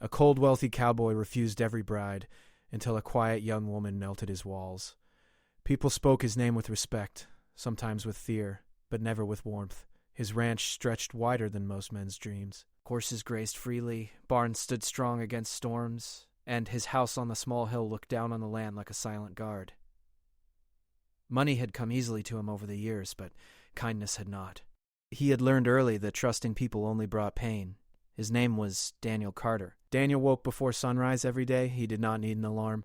A cold, wealthy cowboy refused every bride, until a quiet young woman melted his walls. People spoke his name with respect, sometimes with fear, but never with warmth. His ranch stretched wider than most men's dreams. Horses grazed freely, barns stood strong against storms, and his house on the small hill looked down on the land like a silent guard. Money had come easily to him over the years, but kindness had not. He had learned early that trusting people only brought pain. His name was Daniel Carter. Daniel woke before sunrise every day. He did not need an alarm.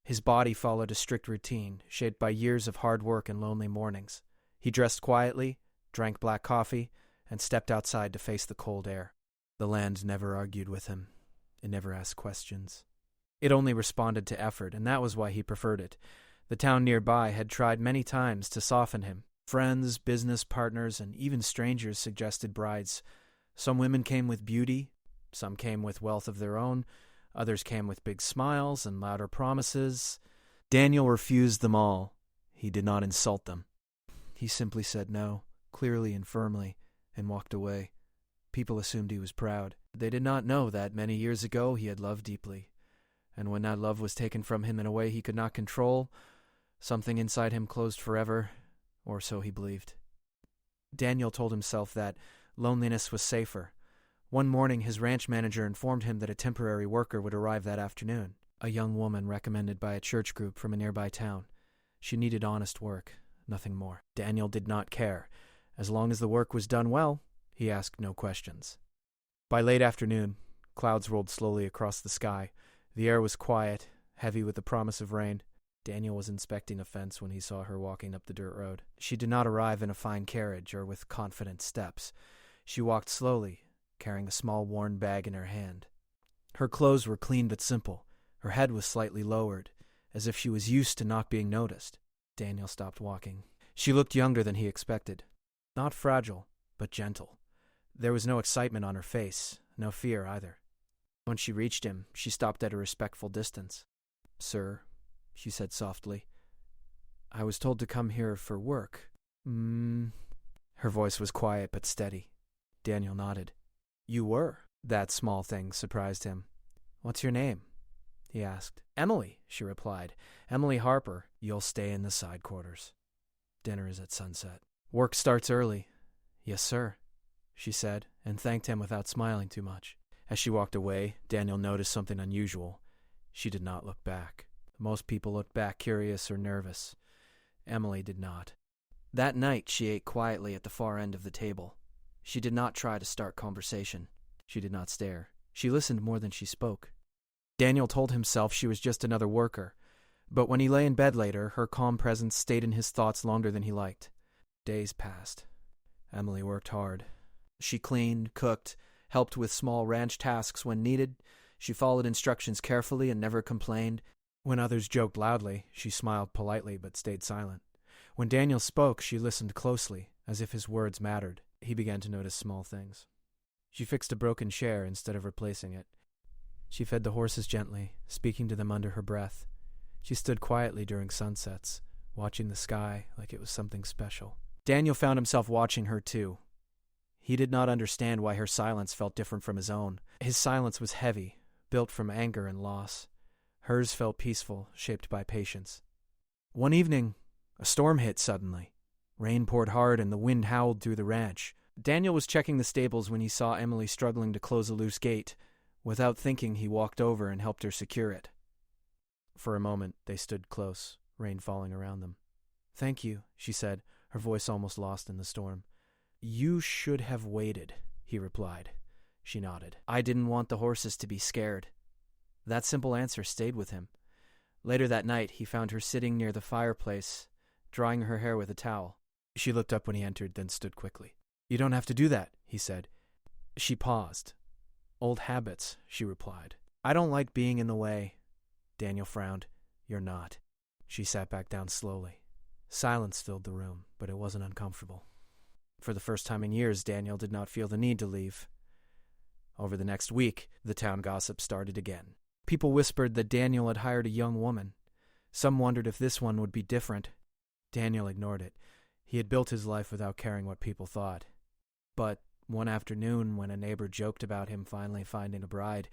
His body followed a strict routine, shaped by years of hard work and lonely mornings. He dressed quietly, drank black coffee, and stepped outside to face the cold air. The land never argued with him. It never asked questions. It only responded to effort, and that was why he preferred it. The town nearby had tried many times to soften him. Friends, business partners, and even strangers suggested brides. Some women came with beauty, some came with wealth of their own, others came with big smiles and louder promises. Daniel refused them all. He did not insult them. He simply said no, clearly and firmly, and walked away. People assumed he was proud. They did not know that many years ago he had loved deeply, and when that love was taken from him in a way he could not control, something inside him closed forever, or so he believed. Daniel told himself that loneliness was safer. One morning his ranch manager informed him that a temporary worker would arrive that afternoon, a young woman recommended by a church group from a nearby town. She needed honest work, nothing more. Daniel did not care. As long as the work was done well, he asked no questions. By late afternoon, clouds rolled slowly across the sky. The air was quiet, heavy with the promise of rain. Daniel was inspecting a fence when he saw her walking up the dirt road. She did not arrive in a fine carriage or with confident steps. She walked slowly, carrying a small worn bag in her hand. Her clothes were clean but simple. Her head was slightly lowered, as if she was used to not being noticed. Daniel stopped walking. She looked younger than he expected. Not fragile, but gentle. There was no excitement on her face, no fear either. When she reached him, she stopped at a respectful distance. "Sir," she said softly, "I was told to come here for work." Her voice was quiet but steady. Daniel nodded. "You were?" That small thing surprised him. "What's your name?" he asked. "Emily," she replied. "Emily Harper. You'll stay in the side quarters. Dinner is at sunset." "Work starts early." "Yes, sir," she said, and thanked him without smiling too much. As she walked away, Daniel noticed something unusual. She did not look back. Most people looked back curious or nervous. Emily did not. That night she ate quietly at the far end of the table. She did not try to start conversation. She did not stare. She listened more than she spoke. Daniel told himself she was just another worker, but when he lay in bed later, her calm presence stayed in his thoughts longer than he liked. Days passed. Emily worked hard. She cleaned, cooked, helped with small ranch tasks when needed. She followed instructions carefully and never complained. When others joked loudly, she smiled politely but stayed silent. When Daniel spoke, she listened closely, as if his words mattered. He began to notice small things. She fixed a broken chair instead of replacing it. She fed the horses gently, speaking to them under her breath. She stood quietly during sunsets, watching the sky like it was something special. Daniel found himself watching her too. He did not understand why her silence felt different from his own. His silence was heavy, built from anger and loss. Hers felt peaceful, shaped by patience. One evening, a storm hit suddenly. Rain poured hard and the wind howled through the ranch. Daniel was checking the stables when he saw Emily struggling to close a loose gate. Without thinking, he walked over and helped her secure it. For a moment, they stood close, rain falling around them. "Thank you," she said, her voice almost lost in the storm. "You should have waited," he replied. She nodded. "I didn't want the horses to be scared." That simple answer stayed with him. Later that night, he found her sitting near the fireplace, drying her hair with a towel. She looked up when he entered, then stood quickly. "You don't have to do that," he said. She paused. "Old habits," she replied. "I don't like being in the way." Daniel frowned. "You're not." She sat back down slowly. Silence filled the room, but it wasn't uncomfortable. For the first time in years, Daniel did not feel the need to leave. Over the next week, the town gossip started again. People whispered that Daniel had hired a young woman. Some wondered if this one would be different. Daniel ignored it. He had built his life without caring what people thought. But one afternoon, when a neighbor joked about him finally finding a bride,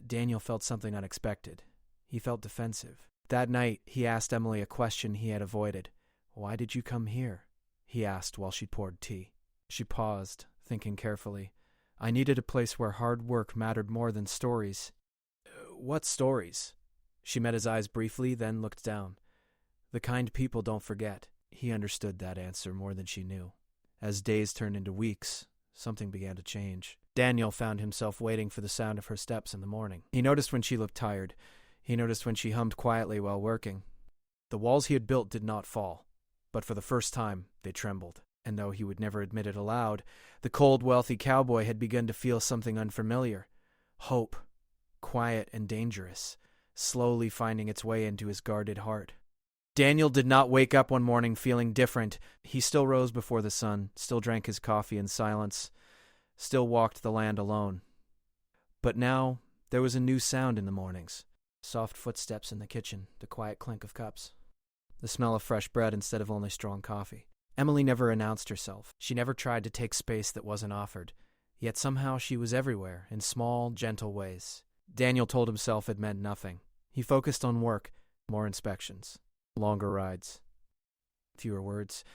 Daniel felt something unexpected. He felt defensive. That night, he asked Emily a question he had avoided. "Why did you come here?" he asked while she poured tea. She paused, thinking carefully. "I needed a place where hard work mattered more than stories." "What stories?" She met his eyes briefly, then looked down. "The kind people don't forget." He understood that answer more than she knew. As days turned into weeks, something began to change. Daniel found himself waiting for the sound of her steps in the morning. He noticed when she looked tired. He noticed when she hummed quietly while working. The walls he had built did not fall, but for the first time they trembled. And though he would never admit it aloud, the cold, wealthy cowboy had begun to feel something unfamiliar. Hope, quiet and dangerous, slowly finding its way into his guarded heart. Daniel did not wake up one morning feeling different. He still rose before the sun, still drank his coffee in silence, still walked the land alone. But now there was a new sound in the mornings. Soft footsteps in the kitchen, the quiet clink of cups, the smell of fresh bread instead of only strong coffee. Emily never announced herself. She never tried to take space that wasn't offered. Yet somehow she was everywhere, in small, gentle ways. Daniel told himself it meant nothing. He focused on work, more inspections, longer rides, fewer words.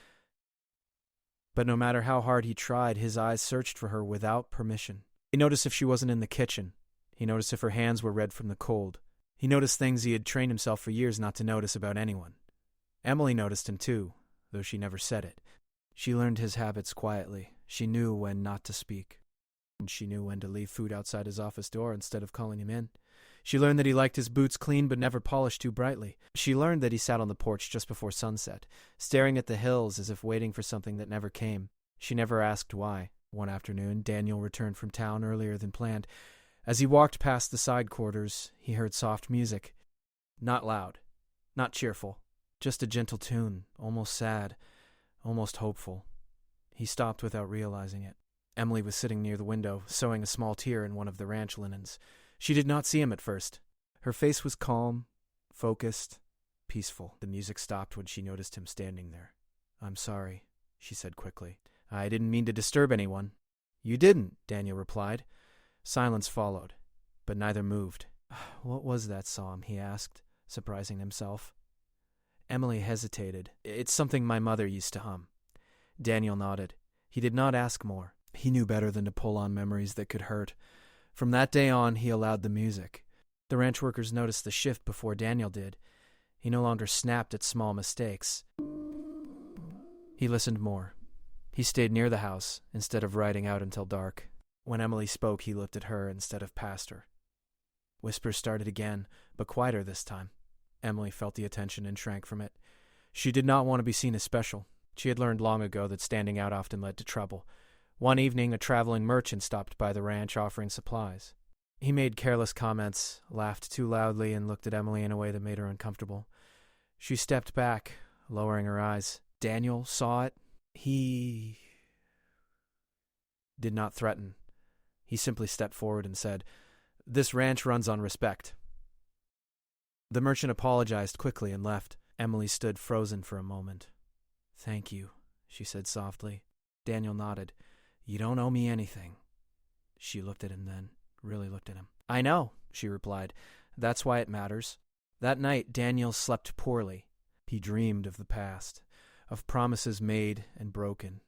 But no matter how hard he tried, his eyes searched for her without permission. He noticed if she wasn't in the kitchen. He noticed if her hands were red from the cold. He noticed things he had trained himself for years not to notice about anyone. Emily noticed him too, though she never said it. She learned his habits quietly. She knew when not to speak. And she knew when to leave food outside his office door instead of calling him in. She learned that he liked his boots clean but never polished too brightly. She learned that he sat on the porch just before sunset, staring at the hills as if waiting for something that never came. She never asked why. One afternoon, Daniel returned from town earlier than planned. As he walked past the side quarters, he heard soft music. Not loud, not cheerful, just a gentle tune, almost sad, almost hopeful. He stopped without realizing it. Emily was sitting near the window, sewing a small tear in one of the ranch linens. She did not see him at first. Her face was calm, focused, peaceful. The music stopped when she noticed him standing there. "I'm sorry," she said quickly. "I didn't mean to disturb anyone." "You didn't," Daniel replied. Silence followed, but neither moved. "What was that song?" he asked, surprising himself. Emily hesitated. "It's something my mother used to hum." Daniel nodded. He did not ask more. He knew better than to pull on memories that could hurt. From that day on, he allowed the music. The ranch workers noticed the shift before Daniel did. He no longer snapped at small mistakes. He listened more. He stayed near the house instead of riding out until dark. When Emily spoke, he looked at her instead of past her. Whispers started again, but quieter this time. Emily felt the attention and shrank from it. She did not want to be seen as special. She had learned long ago that standing out often led to trouble. One evening, a traveling merchant stopped by the ranch offering supplies. He made careless comments, laughed too loudly, and looked at Emily in a way that made her uncomfortable. She stepped back, lowering her eyes. Daniel saw it. He did not threaten. He simply stepped forward and said, "This ranch runs on respect." The merchant apologized quickly and left. Emily stood frozen for a moment. "Thank you," she said softly. Daniel nodded. "You don't owe me anything." She looked at him then, really looked at him. "I know," she replied. "That's why it matters." That night, Daniel slept poorly. He dreamed of the past, of promises made and broken,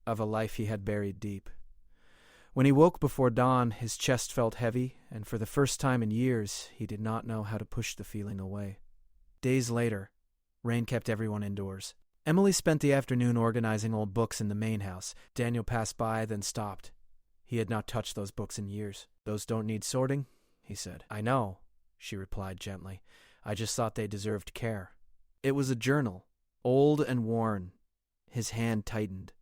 of a life he had buried deep. When he woke before dawn, his chest felt heavy, and for the first time in years, he did not know how to push the feeling away. Days later, rain kept everyone indoors. Emily spent the afternoon organizing old books in the main house. Daniel passed by, then stopped. He had not touched those books in years. "Those don't need sorting," he said. "I know," she replied gently. "I just thought they deserved care." It was a journal, old and worn. His hand tightened.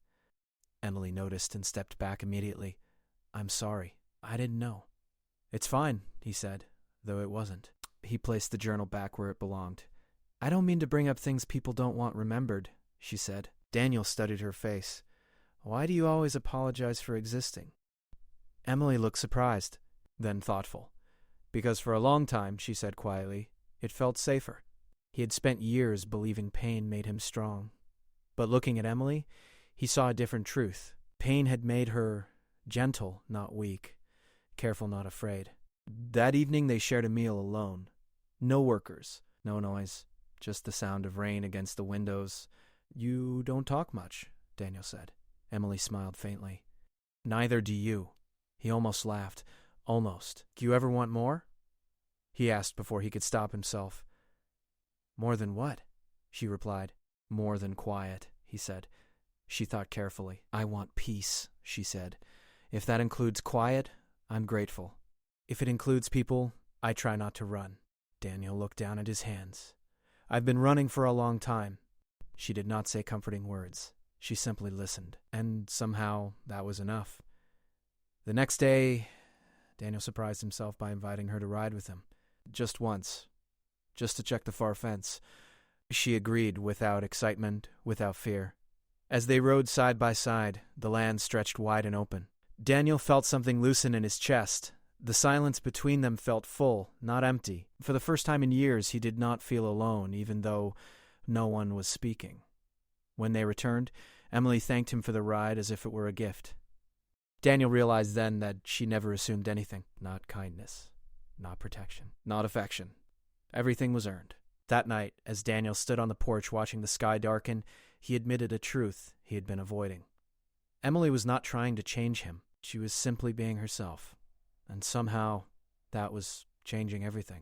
Emily noticed and stepped back immediately. "I'm sorry. I didn't know." "It's fine," he said, though it wasn't. He placed the journal back where it belonged. "I don't mean to bring up things people don't want remembered," she said. Daniel studied her face. "Why do you always apologize for existing?" Emily looked surprised, then thoughtful. "Because for a long time," she said quietly, "it felt safer." He had spent years believing pain made him strong. But looking at Emily, he saw a different truth. Pain had made her gentle, not weak, careful, not afraid. That evening they shared a meal alone. No workers, no noise, just the sound of rain against the windows. You don't talk much, Daniel said. Emily smiled faintly. Neither do you. He almost laughed. Almost. Do you ever want more? He asked before he could stop himself. More than what? She replied. More than quiet, he said. She thought carefully. I want peace, she said. If that includes quiet, I'm grateful. If it includes people, I try not to run. Daniel looked down at his hands. I've been running for a long time. She did not say comforting words. She simply listened, and somehow that was enough. The next day, Daniel surprised himself by inviting her to ride with him. Just once. Just to check the far fence. She agreed without excitement, without fear. As they rode side by side, the land stretched wide and open. Daniel felt something loosen in his chest. The silence between them felt full, not empty. For the first time in years, he did not feel alone, even though no one was speaking. When they returned, Emily thanked him for the ride as if it were a gift. Daniel realized then that she never assumed anything. Not kindness, not protection, not affection. Everything was earned. That night, as Daniel stood on the porch watching the sky darken, he admitted a truth he had been avoiding. Emily was not trying to change him. She was simply being herself. And somehow, that was changing everything.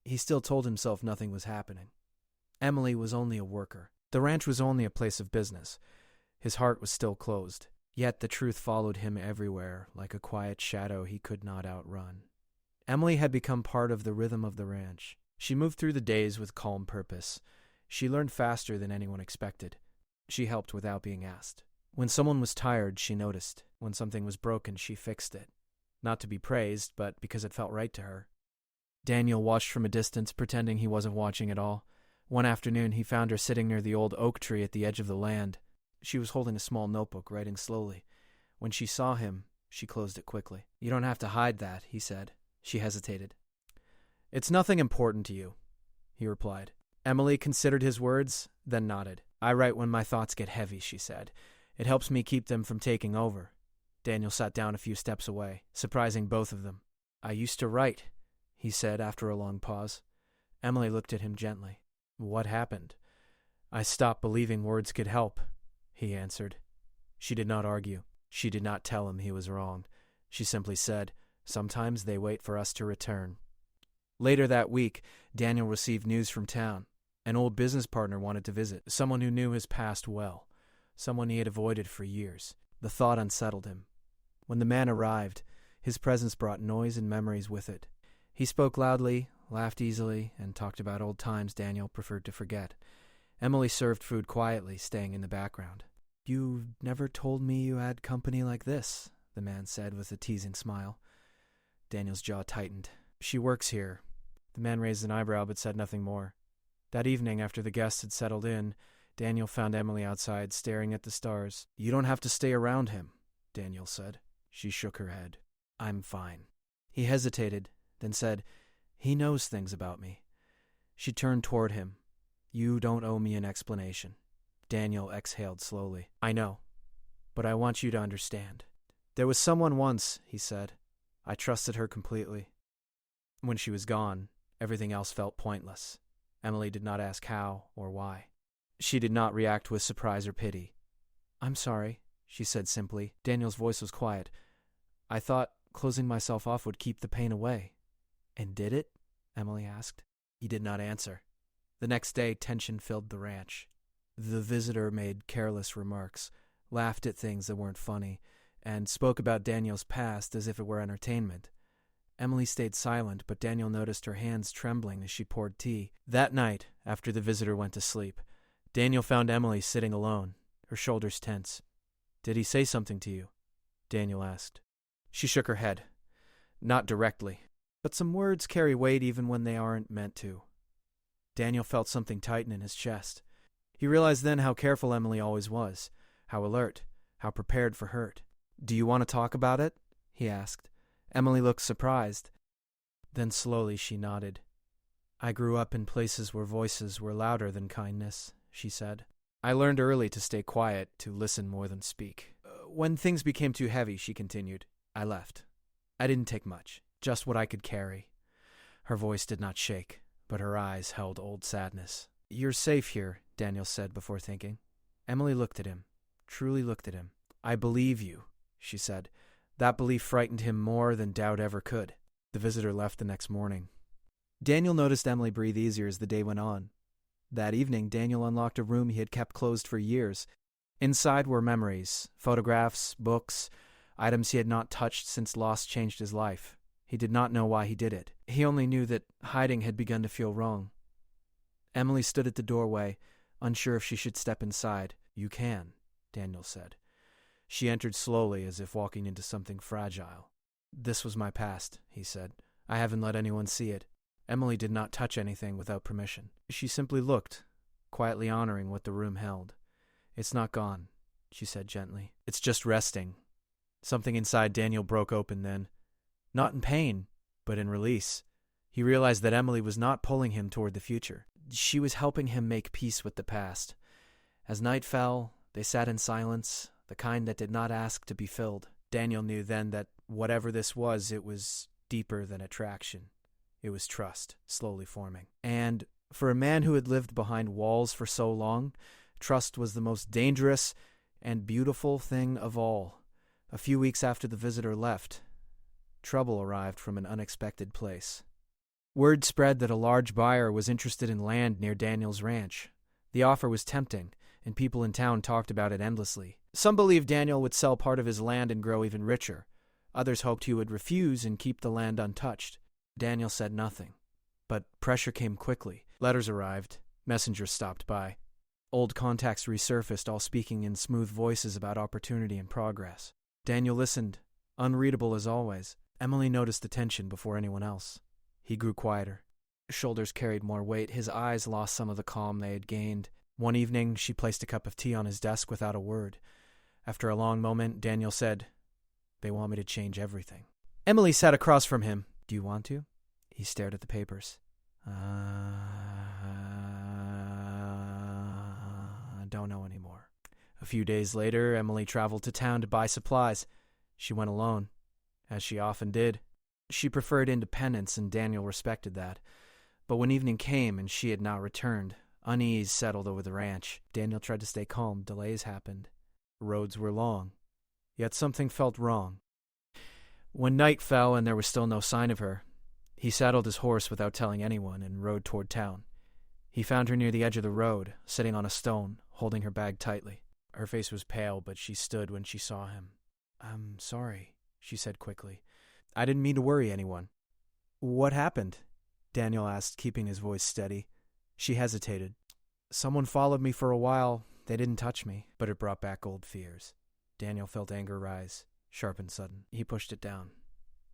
He still told himself nothing was happening. Emily was only a worker. The ranch was only a place of business. His heart was still closed. Yet the truth followed him everywhere, like a quiet shadow he could not outrun. Emily had become part of the rhythm of the ranch. She moved through the days with calm purpose. She learned faster than anyone expected. She helped without being asked. When someone was tired, she noticed. When something was broken, she fixed it. Not to be praised, but because it felt right to her. Daniel watched from a distance, pretending he wasn't watching at all. One afternoon, he found her sitting near the old oak tree at the edge of the land. She was holding a small notebook, writing slowly. When she saw him, she closed it quickly. You don't have to hide that, he said. She hesitated. It's nothing important to you, he replied. Emily considered his words, then nodded. I write when my thoughts get heavy, she said. It helps me keep them from taking over. Daniel sat down a few steps away, surprising both of them. I used to write, he said after a long pause. Emily looked at him gently. What happened? I stopped believing words could help, he answered. She did not argue. She did not tell him he was wrong. She simply said, sometimes they wait for us to return. Later that week, Daniel received news from town. An old business partner wanted to visit, someone who knew his past well, someone he had avoided for years. The thought unsettled him. When the man arrived, his presence brought noise and memories with it. He spoke loudly, laughed easily, and talked about old times Daniel preferred to forget. Emily served food quietly, staying in the background. You've never told me you had company like this, the man said with a teasing smile. Daniel's jaw tightened. She works here. The man raised an eyebrow but said nothing more. That evening, after the guests had settled in, Daniel found Emily outside, staring at the stars. You don't have to stay around him, Daniel said. She shook her head. I'm fine. He hesitated, then said, He knows things about me. She turned toward him. You don't owe me an explanation. Daniel exhaled slowly. I know, but I want you to understand. There was someone once, he said. I trusted her completely. When she was gone, everything else felt pointless. Emily did not ask how or why. She did not react with surprise or pity. I'm sorry, she said simply. Daniel's voice was quiet. I thought closing myself off would keep the pain away. And did it? Emily asked. He did not answer. The next day, tension filled the ranch. The visitor made careless remarks, laughed at things that weren't funny, and spoke about Daniel's past as if it were entertainment. Emily stayed silent, but Daniel noticed her hands trembling as she poured tea. That night, after the visitor went to sleep, Daniel found Emily sitting alone, her shoulders tense. Did he say something to you? Daniel asked. She shook her head. Not directly, but some words carry weight even when they aren't meant to. Daniel felt something tighten in his chest. He realized then how careful Emily always was, how alert, how prepared for hurt. Do you want to talk about it? He asked. Emily looked surprised. Then slowly she nodded. I grew up in places where voices were louder than kindness, she said. I learned early to stay quiet, to listen more than speak. When things became too heavy, she continued, I left. I didn't take much. Just what I could carry. Her voice did not shake, but her eyes held old sadness. "You're safe here," Daniel said before thinking. Emily looked at him, truly looked at him. "I believe you," she said. That belief frightened him more than doubt ever could. The visitor left the next morning. Daniel noticed Emily breathe easier as the day went on. That evening, Daniel unlocked a room he had kept closed for years. Inside were memories, photographs, books, items he had not touched since loss changed his life. He did not know why he did it. He only knew that hiding had begun to feel wrong. Emily stood at the doorway, unsure if she should step inside. "You can," Daniel said. She entered slowly, as if walking into something fragile. "This was my past," he said. "I haven't let anyone see it." Emily did not touch anything without permission. She simply looked, quietly honoring what the room held. "It's not gone," she said gently. "It's just resting." Something inside Daniel broke open then. Not in pain, but in release. He realized that Emily was not pulling him toward the future. She was helping him make peace with the past. As night fell, they sat in silence, the kind that did not ask to be filled. Daniel knew then that whatever this was, it was deeper than attraction. It was trust, slowly forming. And for a man who had lived behind walls for so long, trust was the most dangerous and beautiful thing of all. A few weeks after the visitor left, trouble arrived from an unexpected place. Word spread that a large buyer was interested in land near Daniel's ranch. The offer was tempting, and people in town talked about it endlessly. Some believed Daniel would sell part of his land and grow even richer. Others hoped he would refuse and keep the land untouched. Daniel said nothing. But pressure came quickly. Letters arrived. Messengers stopped by. Old contacts resurfaced, all speaking in smooth voices about opportunity and progress. Daniel listened, unreadable as always. Emily noticed the tension before anyone else. He grew quieter. His shoulders carried more weight. His eyes lost some of the calm they had gained. One evening, she placed a cup of tea on his desk without a word. After a long moment, Daniel said, "They want me to change everything." Emily sat across from him. "Do you want to?" He stared at the papers. I don't know anymore. A few days later, Emily traveled to town to buy supplies. She went alone, as she often did. She preferred independence, and Daniel respected that. But when evening came and she had not returned, unease settled over the ranch. Daniel tried to stay calm. Delays happened. Roads were long. Yet something felt wrong. When night fell and there was still no sign of her, he saddled his horse without telling anyone and rode toward town. He found her near the edge of the road, sitting on a stone, holding her bag tightly. Her face was pale, but she stood when she saw him. "I'm sorry," she said quickly. "I didn't mean to worry anyone." "What happened?" Daniel asked, keeping his voice steady. She hesitated. "Someone followed me for a while. They didn't touch me." But it brought back old fears. Daniel felt anger rise, sharp and sudden. He pushed it down.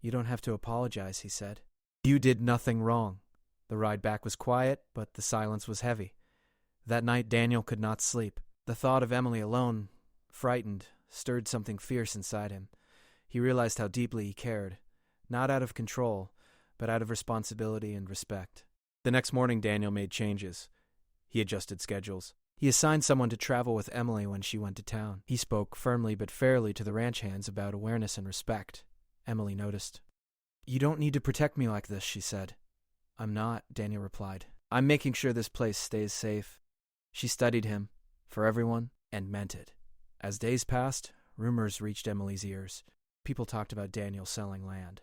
"You don't have to apologize," he said. "You did nothing wrong." The ride back was quiet, but the silence was heavy. That night Daniel could not sleep. The thought of Emily alone, frightened, stirred something fierce inside him. He realized how deeply he cared, not out of control, but out of responsibility and respect. The next morning Daniel made changes. He adjusted schedules. He assigned someone to travel with Emily when she went to town. He spoke firmly but fairly to the ranch hands about awareness and respect. Emily noticed. "You don't need to protect me like this," she said. "I'm not," Daniel replied. "I'm making sure this place stays safe." She studied him, for everyone, and meant it. As days passed, rumors reached Emily's ears. People talked about Daniel selling land,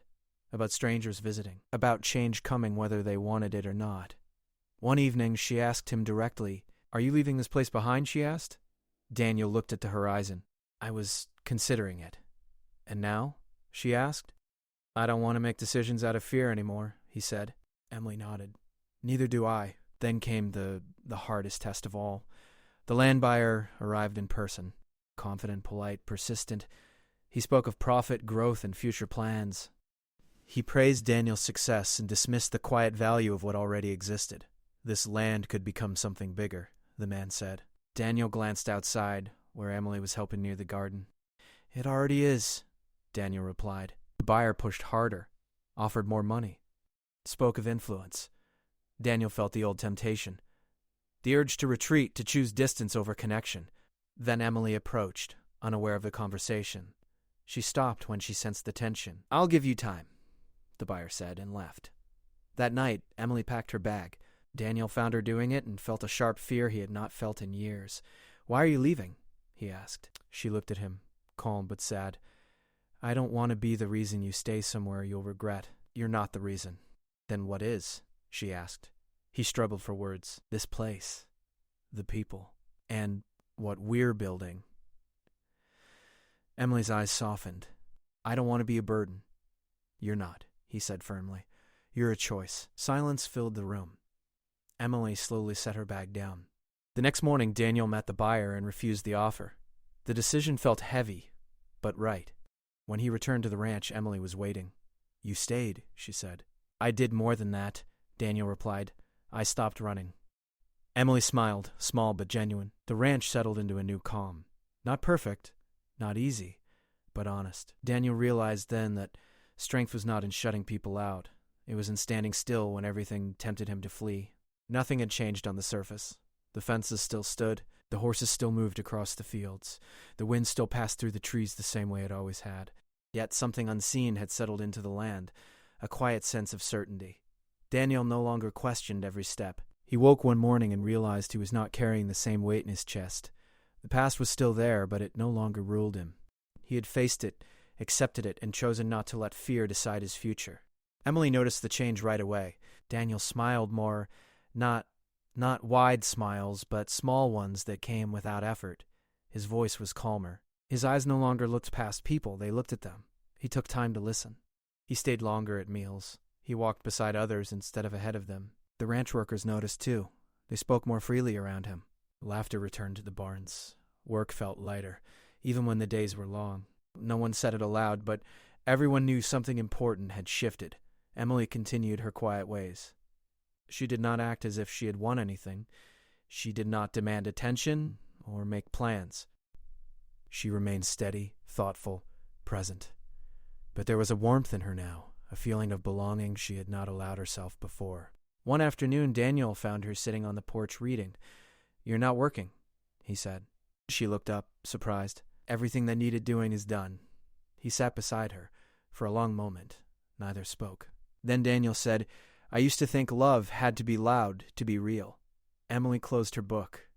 about strangers visiting, about change coming whether they wanted it or not. One evening, she asked him directly, "Are you leaving this place behind?" she asked. Daniel looked at the horizon. "I was considering it." "And now?" she asked. "I don't want to make decisions out of fear anymore," he said. Emily nodded. "Neither do I." Then came the hardest test of all. The land buyer arrived in person. Confident, polite, persistent. He spoke of profit, growth, and future plans. He praised Daniel's success and dismissed the quiet value of what already existed. "This land could become something bigger," the man said. Daniel glanced outside, where Emily was helping near the garden. "It already is," Daniel replied. The buyer pushed harder, offered more money, spoke of influence. Daniel felt the old temptation, the urge to retreat, to choose distance over connection. Then Emily approached, unaware of the conversation. She stopped when she sensed the tension. "I'll give you time. the buyer said, and left. That night, Emily packed her bag. Daniel found her doing it and felt a sharp fear he had not felt in years. "Why are you leaving?" he asked. She looked at him, calm but sad. "I don't want to be the reason you stay somewhere you'll regret. You're not the reason." "Then what is?" she asked. He struggled for words. "This place. The people. And what we're building." Emily's eyes softened. "I don't want to be a burden." "You're not," he said firmly. "You're a choice." Silence filled the room. Emily slowly set her bag down. The next morning, Daniel met the buyer and refused the offer. The decision felt heavy, but right. When he returned to the ranch, Emily was waiting. "You stayed," she said. "I did more than that," Daniel replied. "I stopped running." Emily smiled, small but genuine. The ranch settled into a new calm. Not perfect, not easy, but honest. Daniel realized then that strength was not in shutting people out. It was in standing still when everything tempted him to flee. Nothing had changed on the surface. The fences still stood. The horses still moved across the fields. The wind still passed through the trees the same way it always had. Yet something unseen had settled into the land, a quiet sense of certainty. Daniel no longer questioned every step. He woke one morning and realized he was not carrying the same weight in his chest. The past was still there, but it no longer ruled him. He had faced it, accepted it, and chosen not to let fear decide his future. Emily noticed the change right away. Daniel smiled more, not wide smiles, but small ones that came without effort. His voice was calmer. His eyes no longer looked past people, they looked at them. He took time to listen. He stayed longer at meals. He walked beside others instead of ahead of them. The ranch workers noticed too. They spoke more freely around him. Laughter returned to the barns. Work felt lighter, even when the days were long. No one said it aloud, but everyone knew something important had shifted. Emily continued her quiet ways. She did not act as if she had won anything. She did not demand attention or make plans. She remained steady, thoughtful, present. But there was a warmth in her now, a feeling of belonging she had not allowed herself before. One afternoon, Daniel found her sitting on the porch reading. "You're not working," he said. She looked up, surprised. "Everything that needed doing is done." He sat beside her. For a long moment, neither spoke. Then Daniel said, "I used to think love had to be loud to be real." Emily closed her book.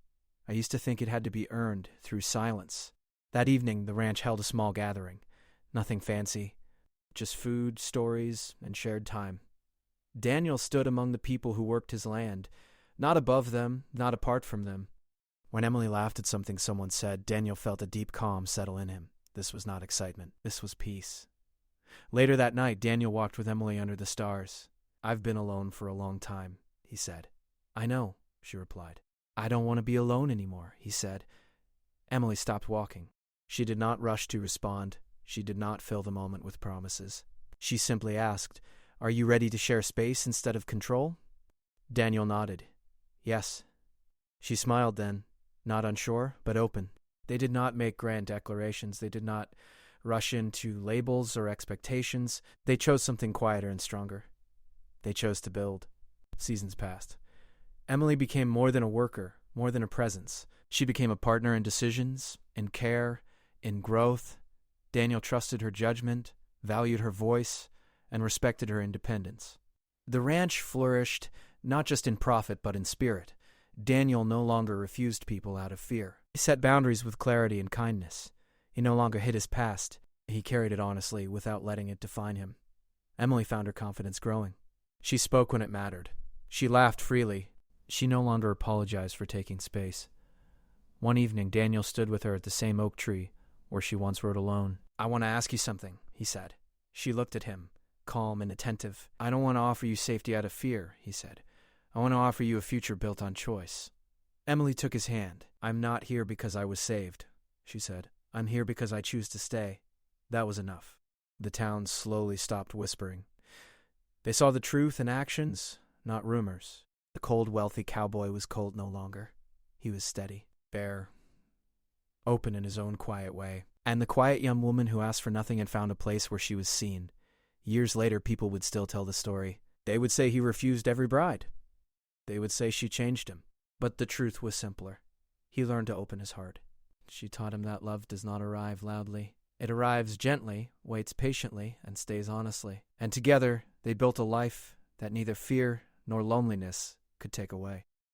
"I used to think it had to be earned through silence." That evening, the ranch held a small gathering. Nothing fancy, just food, stories, and shared time. Daniel stood among the people who worked his land, not above them, not apart from them. When Emily laughed at something someone said, Daniel felt a deep calm settle in him. This was not excitement. This was peace. Later that night, Daniel walked with Emily under the stars. "I've been alone for a long time," he said. "I know," she replied. "I don't want to be alone anymore," he said. Emily stopped walking. She did not rush to respond. She did not fill the moment with promises. She simply asked, "Are you ready to share space instead of control?" Daniel nodded. "Yes." She smiled then, not unsure, but open. They did not make grand declarations. They did not rush into labels or expectations. They chose something quieter and stronger. They chose to build. Seasons passed. Emily became more than a worker, more than a presence. She became a partner in decisions, in care, in growth. Daniel trusted her judgment, valued her voice, and respected her independence. The ranch flourished not just in profit but in spirit. Daniel no longer refused people out of fear. He set boundaries with clarity and kindness. He no longer hid his past. He carried it honestly without letting it define him. Emily found her confidence growing. She spoke when it mattered. She laughed freely. She no longer apologized for taking space. One evening, Daniel stood with her at the same oak tree where she once rode alone. "I want to ask you something," he said. She looked at him, calm and attentive. "I don't want to offer you safety out of fear," he said. "I want to offer you a future built on choice." Emily took his hand. "I'm not here because I was saved," she said. "I'm here because I choose to stay." That was enough. The town slowly stopped whispering. They saw the truth in actions, not rumors. The cold, wealthy cowboy was cold no longer. He was steady, bare, open in his own quiet way. And the quiet young woman who asked for nothing and found a place where she was seen. Years later, people would still tell the story. They would say he refused every bride. They would say she changed him. But the truth was simpler. He learned to open his heart. She taught him that love does not arrive loudly. It arrives gently, waits patiently, and stays honestly. And together, they built a life that neither fear nor loneliness could take away.